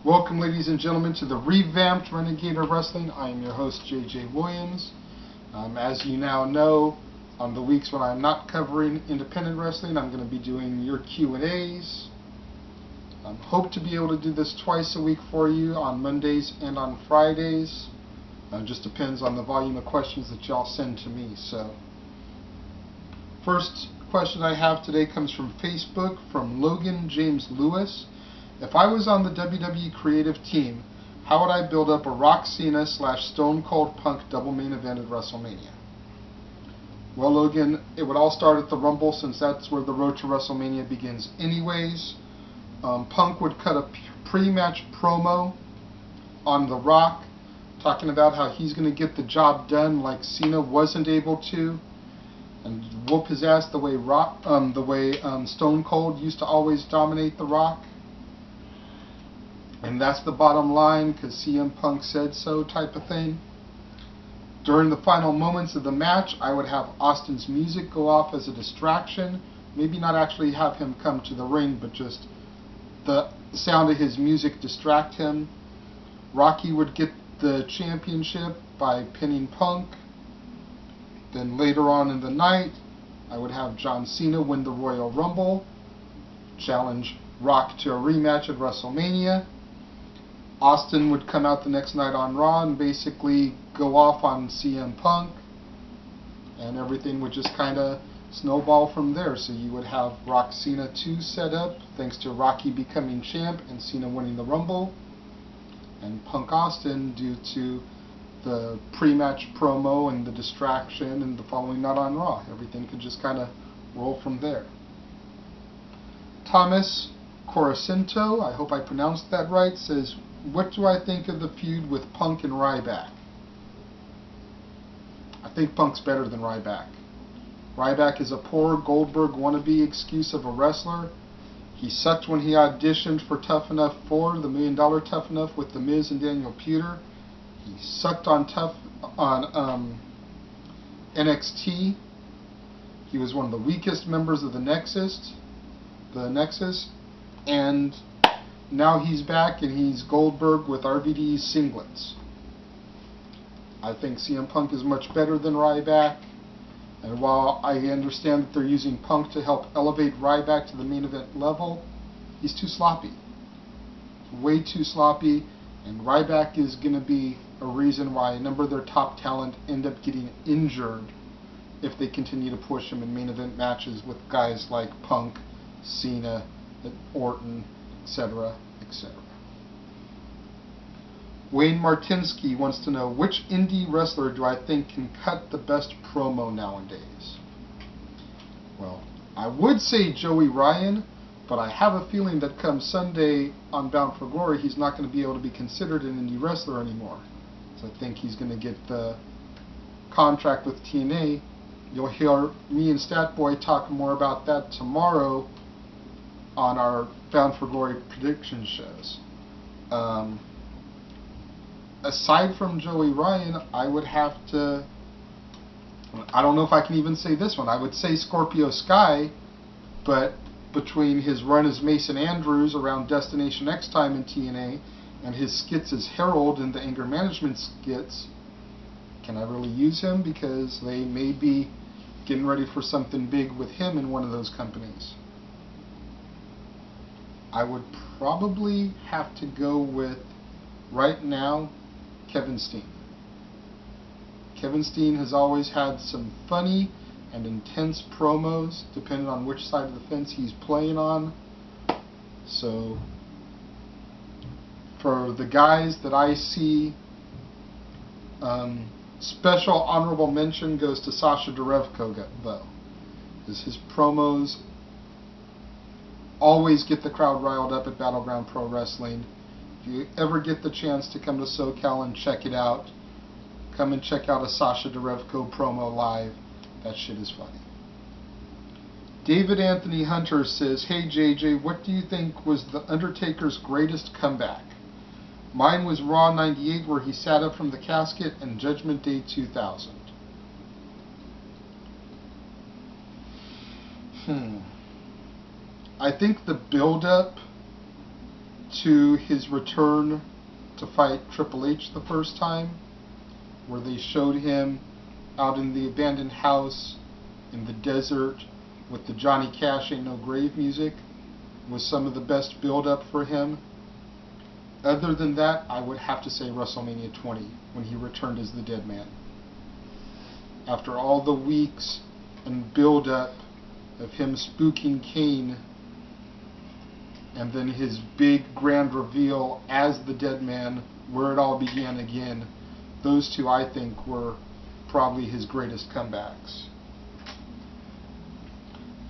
Welcome, ladies and gentlemen, to the revamped Renegade of Wrestling. I am your host, JJ Williams. As you now know, on the weeks when I'm not covering independent wrestling, I'm going to be doing your Q&As. Hope to be able to do this twice a week for you on Mondays and on Fridays. Just depends on the volume of questions that y'all send to me. So, first question I have today comes from Facebook from Logan James Lewis. If I was on the WWE creative team, how would I build up a Rock Cena / Stone Cold Punk double main event at WrestleMania? Well, Logan, it would all start at the Rumble, since that's where the road to WrestleMania begins anyways. Punk would cut a pre-match promo on The Rock, talking about how he's going to get the job done like Cena wasn't able to, and whoop his ass the way Stone Cold used to always dominate The Rock. And that's the bottom line, because CM Punk said so, type of thing. During the final moments of the match, I would have Austin's music go off as a distraction. Maybe not actually have him come to the ring, but just the sound of his music distract him. Rocky would get the championship by pinning Punk. Then later on in the night, I would have John Cena win the Royal Rumble, challenge Rock to a rematch at WrestleMania. Austin would come out the next night on Raw and basically go off on CM Punk, and everything would just kind of snowball from there. So you would have Rock Cena 2 set up, thanks to Rocky becoming champ and Cena winning the Rumble, and Punk Austin due to the pre-match promo and the distraction and the following night on Raw. Everything could just kind of roll from there. Thomas Coracinto, I hope I pronounced that right, says, what do I think of the feud with Punk and Ryback? I think Punk's better than Ryback. Ryback is a poor Goldberg wannabe excuse of a wrestler. He sucked when he auditioned for Tough Enough 4, the $1 Million Tough Enough with The Miz and Daniel Puder. He sucked on NXT. He was one of the weakest members of the Nexus, and now he's back and he's Goldberg with RVD's singlets. I think CM Punk is much better than Ryback, and while I understand that they're using Punk to help elevate Ryback to the main event level, he's too sloppy. Way too sloppy, and Ryback is going to be a reason why a number of their top talent end up getting injured if they continue to push him in main event matches with guys like Punk, Cena, Orton, etc., etc. Wayne Martinsky wants to know, which indie wrestler do I think can cut the best promo nowadays? Well, I would say Joey Ryan, but I have a feeling that come Sunday on Bound for Glory, he's not going to be able to be considered an indie wrestler anymore. So I think he's going to get the contract with TNA. You'll hear me and Statboy talk more about that tomorrow on our Bound for Glory prediction shows. Aside from Joey Ryan, I would have to, I don't know if I can even say this one, I would say Scorpio Sky, but between his run as Mason Andrews around Destination X time in TNA and his skits as Harold in the anger management skits, can I really use him? Because they may be getting ready for something big with him in one of those companies. I would probably have to go with, right now, Kevin Steen. Kevin Steen has always had some funny and intense promos, depending on which side of the fence he's playing on. So, for the guys that I see, special honorable mention goes to Sasha Derevko, though, because his promos always get the crowd riled up at Battleground Pro Wrestling. If you ever get the chance to come to SoCal and check it out, come and check out a Sasha Derevko promo live. That shit is funny. David Anthony Hunter says, hey JJ, what do you think was The Undertaker's greatest comeback? Mine was Raw 98, where he sat up from the casket, and Judgment Day 2000. I think the build-up to his return to fight Triple H the first time, where they showed him out in the abandoned house in the desert with the Johnny Cash Ain't No Grave music, was some of the best build-up for him. Other than that, I would have to say WrestleMania 20, when he returned as the Dead Man. After all the weeks and build-up of him spooking Kane, and then his big grand reveal as the Dead Man, where it all began again, those two, I think, were probably his greatest comebacks.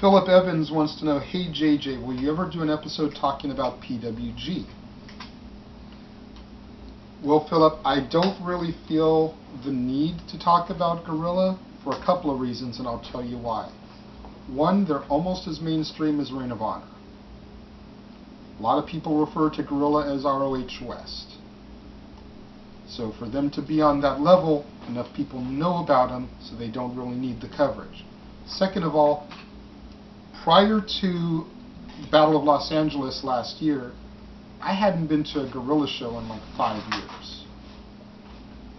Philip Evans wants to know, hey JJ, will you ever do an episode talking about PWG? Well, Philip, I don't really feel the need to talk about Gorilla for a couple of reasons, and I'll tell you why. One, they're almost as mainstream as Ring of Honor. A lot of people refer to Gorilla as ROH West. So for them to be on that level, enough people know about them, so they don't really need the coverage. Second of all, prior to Battle of Los Angeles last year, I hadn't been to a Gorilla show in like 5 years.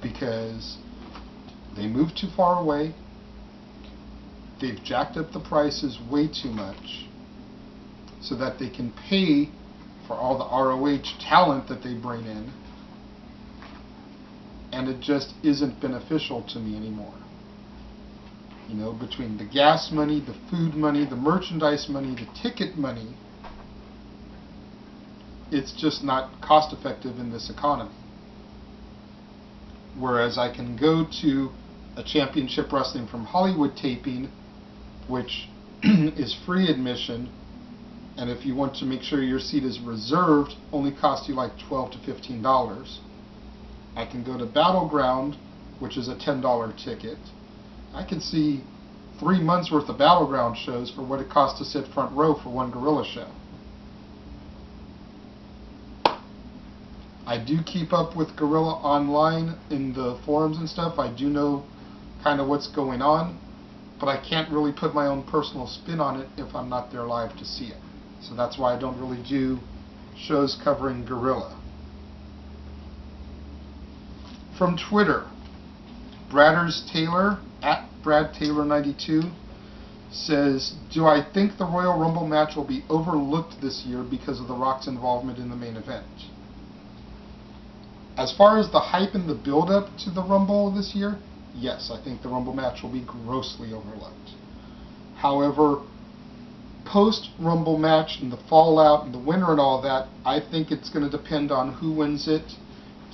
Because they moved too far away, they've jacked up the prices way too much, so that they can pay for all the ROH talent that they bring in, and it just isn't beneficial to me anymore. You know, between the gas money, the food money, the merchandise money, the ticket money, it's just not cost effective in this economy. Whereas I can go to a Championship Wrestling from Hollywood taping, which is free admission, and if you want to make sure your seat is reserved, only costs you like $12 to $15. I can go to Battleground, which is a $10 ticket. I can see 3 months worth of Battleground shows for what it costs to sit front row for one Gorilla show. I do keep up with Gorilla online in the forums and stuff. I do know kind of what's going on, but I can't really put my own personal spin on it if I'm not there live to see it. So that's why I don't really do shows covering Gorilla. From Twitter, Bradders Taylor, at BradTaylor92, says, do I think the Royal Rumble match will be overlooked this year because of The Rock's involvement in the main event? As far as the hype and the build-up to the Rumble this year, yes, I think the Rumble match will be grossly overlooked. However, post-Rumble match and the fallout and the winner and all that, I think it's going to depend on who wins it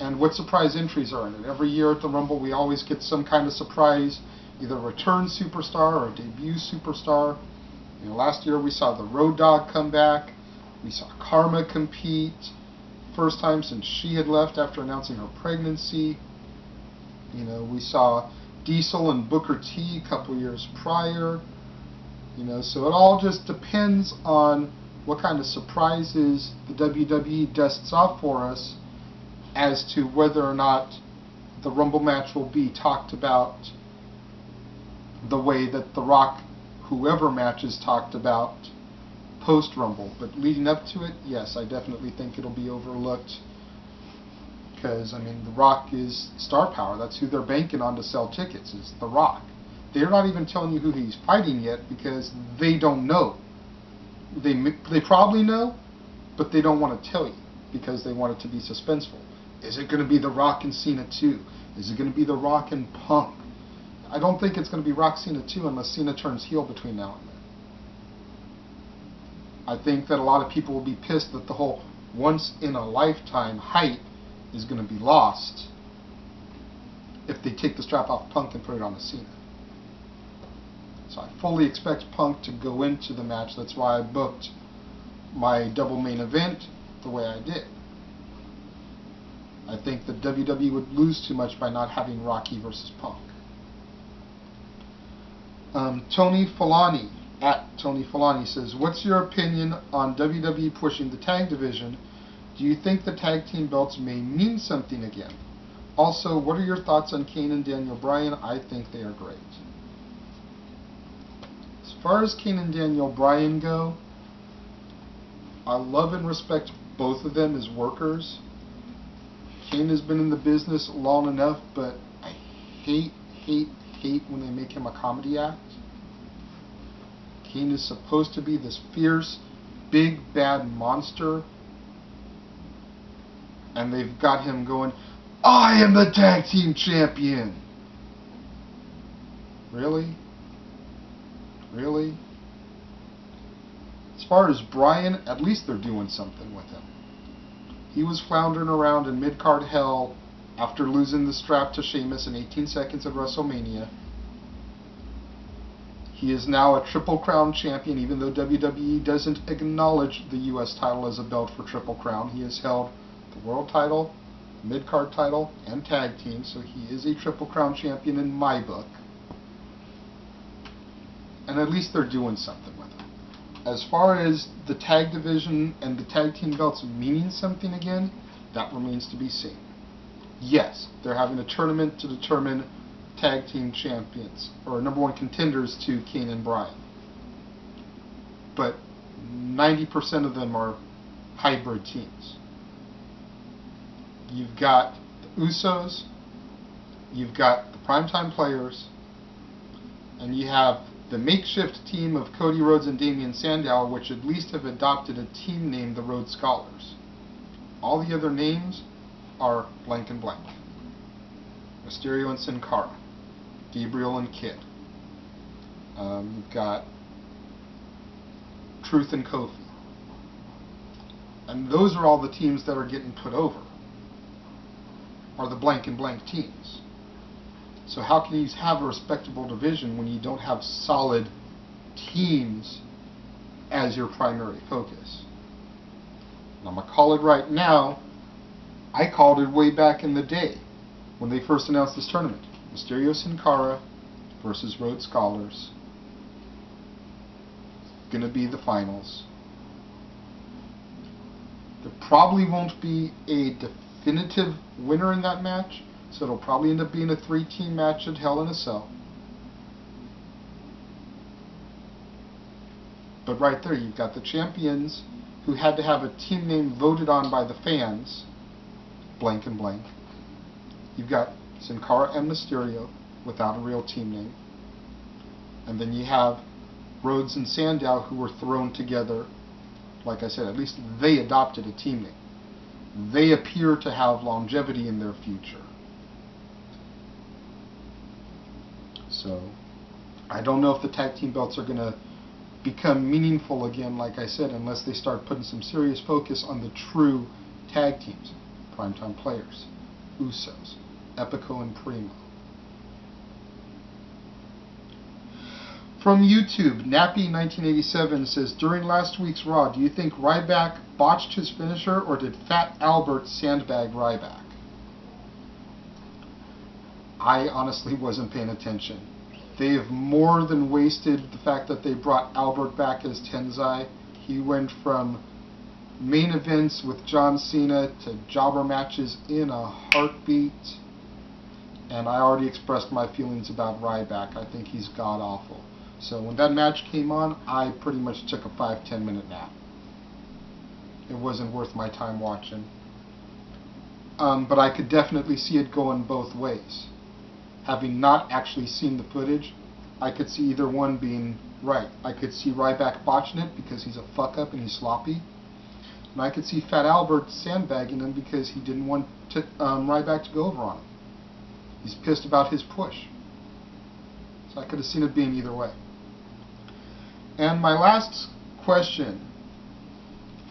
and what surprise entries are in it. Every year at the Rumble, we always get some kind of surprise, either a return superstar or a debut superstar. You know, last year we saw the Road Dogg come back. We saw Karma compete. First time since she had left after announcing her pregnancy. You know, we saw Diesel and Booker T a couple years prior. You know, so it all just depends on what kind of surprises the WWE dusts off for us as to whether or not the Rumble match will be talked about the way that The Rock, whoever match is talked about post-Rumble. But leading up to it, yes, I definitely think it'll be overlooked. Because, I mean, The Rock is star power. That's who they're banking on to sell tickets, is The Rock. They're not even telling you who he's fighting yet because they don't know. They probably know, but they don't want to tell you because they want it to be suspenseful. Is it going to be The Rock and Cena 2? Is it going to be The Rock and Punk? I don't think it's going to be Rock Cena 2 unless Cena turns heel between now and then. I think that a lot of people will be pissed that the whole once-in-a-lifetime hype is going to be lost if they take the strap off Punk and put it on a Cena. So I fully expect Punk to go into the match. That's why I booked my double main event the way I did. I think that WWE would lose too much by not having Rocky versus Punk. Tony Filani, at Tony Filani, says, what's your opinion on WWE pushing the tag division? Do you think the tag team belts may mean something again? Also, what are your thoughts on Kane and Daniel Bryan? I think they are great. As far as Kane and Daniel Bryan go, I love and respect both of them as workers. Kane has been in the business long enough, but I hate when they make him a comedy act. Kane is supposed to be this fierce, big, bad monster, and they've got him going, I am the tag team champion! Really? Really? As far as Bryan, at least they're doing something with him. He was floundering around in mid-card hell after losing the strap to Sheamus in 18 seconds at WrestleMania. He is now a Triple Crown champion, even though WWE doesn't acknowledge the U.S. title as a belt for Triple Crown. He has held the World title, mid-card title, and tag team, so he is a Triple Crown champion in my book. And at least they're doing something with him. As far as the tag division and the tag team belts meaning something again, that remains to be seen. Yes, they're having a tournament to determine tag team champions, or number one contenders to Kane and Bryan. But 90% of them are hybrid teams. You've got the Usos, you've got the Primetime Players, and you have the makeshift team of Cody Rhodes and Damian Sandow, which at least have adopted a team named the Rhodes Scholars. All the other names are blank and blank. Mysterio and Sin Cara, Gabriel and Kid. You've got Truth and Kofi. And those are all the teams that are getting put over, are the blank and blank teams. So how can you have a respectable division when you don't have solid teams as your primary focus? And I'm going to call it right now. I called it way back in the day when they first announced this tournament. Mysterio Sin Cara versus Rhodes Scholars. Going to be the finals. There probably won't be a definitive winner in that match, so it'll probably end up being a 3-team match at Hell in a Cell. But right there, you've got the champions who had to have a team name voted on by the fans, blank and blank. You've got Sin Cara and Mysterio without a real team name. And then you have Rhodes and Sandow, who were thrown together. Like I said, at least they adopted a team name. They appear to have longevity in their future. So, I don't know if the tag team belts are going to become meaningful again, like I said, unless they start putting some serious focus on the true tag teams. Primetime Players, Usos, Epico and Primo. From YouTube, Nappy1987 says, during last week's Raw, do you think Ryback botched his finisher, or did Fat Albert sandbag Ryback? I honestly wasn't paying attention. They have more than wasted the fact that they brought Albert back as Tensai. He went from main events with John Cena to jobber matches in a heartbeat. And I already expressed my feelings about Ryback. I think he's god-awful. So when that match came on, I pretty much took a 5-10 minute nap. It wasn't worth my time watching. But I could definitely see it going both ways. Having not actually seen the footage, I could see either one being right. I could see Ryback botching it because he's a fuck-up and he's sloppy. And I could see Fat Albert sandbagging him because he didn't want Ryback to go over on him. He's pissed about his push. So I could have seen it being either way. And my last question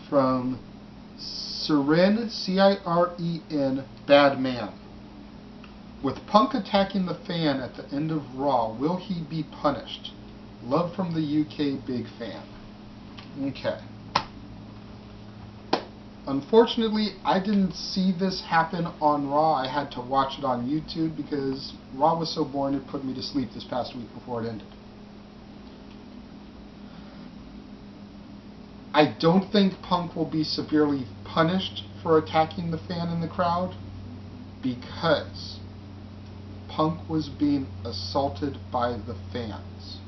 from Ciren, C-I-R-E-N, Bad Man. With Punk attacking the fan at the end of Raw, will he be punished? Love from the UK, big fan. Okay. Unfortunately, I didn't see this happen on Raw. I had to watch it on YouTube because Raw was so boring it put me to sleep this past week before it ended. I don't think Punk will be severely punished for attacking the fan in the crowd because Punk was being assaulted by the fans.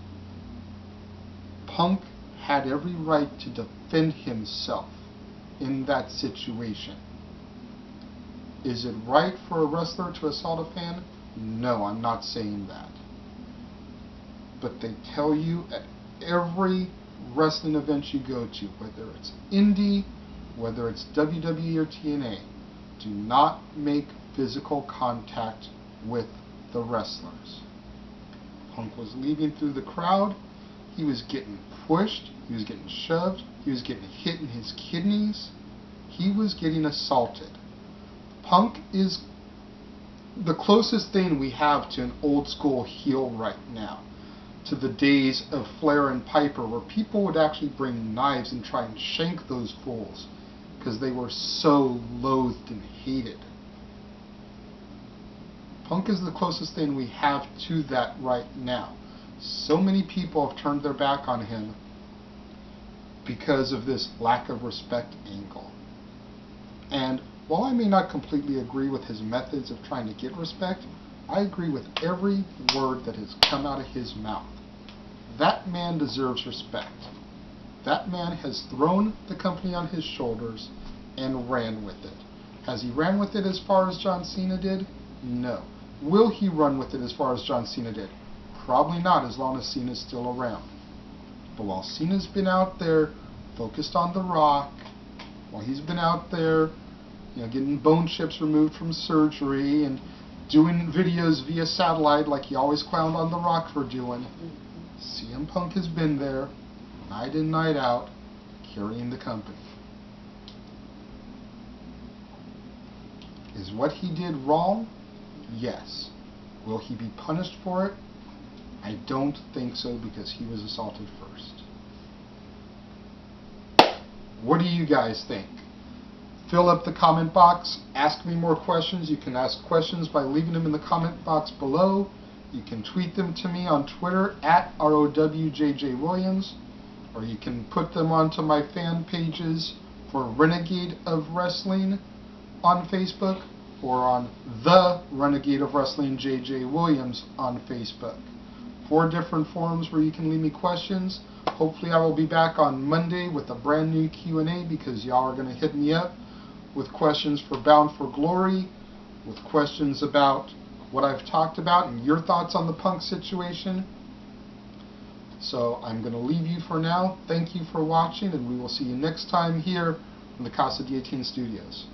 Punk had every right to defend himself. in that situation. Is it right for a wrestler to assault a fan? No, I'm not saying that. But they tell you at every wrestling event you go to, whether it's indie, whether it's WWE or TNA, do not make physical contact with the wrestlers. Punk was leaving through the crowd. He was getting pushed. He was getting shoved. He was getting hit in his kidneys. He was getting assaulted. Punk is the closest thing we have to an old school heel right now, to the days of Flair and Piper, where people would actually bring knives and try and shank those fools because they were so loathed and hated. Punk is the closest thing we have to that right now. So many people have turned their back on him because of this lack of respect angle. And while I may not completely agree with his methods of trying to get respect, I agree with every word that has come out of his mouth. That man deserves respect. That man has thrown the company on his shoulders and ran with it. Has he ran with it as far as John Cena did? No. Will he run with it as far as John Cena did? Probably not, as long as Cena's still around. But while Cena's been out there focused on The Rock, while he's been out there, getting bone chips removed from surgery and doing videos via satellite like he always clowned on The Rock for doing, CM Punk has been there, night in, night out, carrying the company. Is what he did wrong? Yes. Will he be punished for it? I don't think so, because he was assaulted first. What do you guys think? Fill up the comment box. Ask me more questions. You can ask questions by leaving them in the comment box below. You can tweet them to me on Twitter at ROWJJWilliams, or you can put them onto my fan pages for Renegade of Wrestling on Facebook, or on the Renegade of Wrestling JJ Williams on Facebook. 4 different forums where you can leave me questions. Hopefully I will be back on Monday with a brand new Q&A, because y'all are going to hit me up with questions for Bound for Glory, with questions about what I've talked about and your thoughts on the Punk situation. So I'm going to leave you for now. Thank you for watching, and we will see you next time here from the Casa D18 Studios.